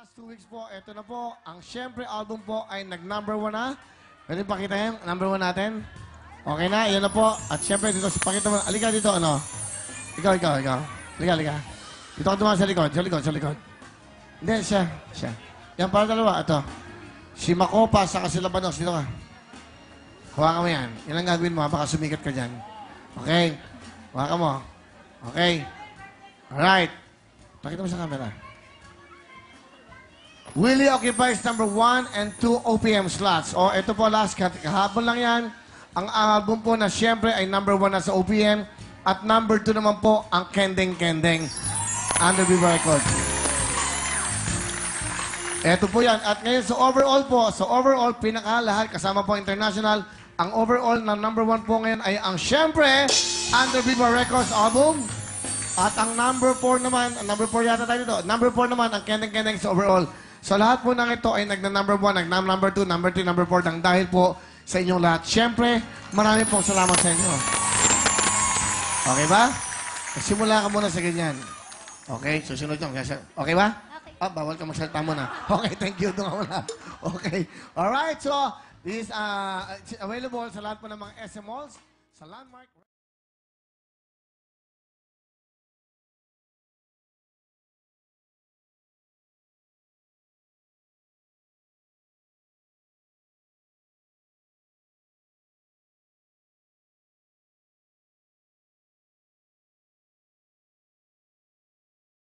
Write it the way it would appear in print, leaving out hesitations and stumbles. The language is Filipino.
last 2 weeks po, ito na po, ang Siyempre album po ay nag-number 1 na. Pwede pakita yung number 1 natin? Okay na, yan na po. At siyempre, dito, pakita mo, alika dito, ano? Ikaw. Alika. Dito ka dumaan sa likod. Hindi, siya. Yan, para dalawa, ito. Si Makopa, saka si Labanos, dito ka. Hawakan mo yan. Yan ang gagawin mo, baka sumikat ka dyan. Okay? Hawakan mo. Okay? Alright. Pakita mo sa camera. Willie occupies number 1 and 2 OPM slots. O, ito po last kahapon lang yan. Ang album po na siyempre ay number 1 na sa OPM. At number 2 naman po ang Kendeng Kendeng under Viva Records. Ito po yan. At ngayon sa overall, pinakalahat, kasama po international, ang overall na number 1 po ngayon ay ang siyempre under Viva Records album. At ang number 4 naman, number 4 yata tayo dito, number 4 naman ang Kendeng Kendeng sa overall. So lahat po ng ito ay nagna-number 1, nagna-number 2, number 3, number 4 nang dahil po sa inyong lahat. Siyempre, maraming pong salamat sa inyo. Okay ba? Simula ka muna sa ganyan. Okay, susunod yung. Okay ba? Okay. Ah, bawal ka magsalita muna. Okay, thank you. Doon ka muna. Okay. Alright, so this is available sa lahat po ng mga SM malls, sa Landmark.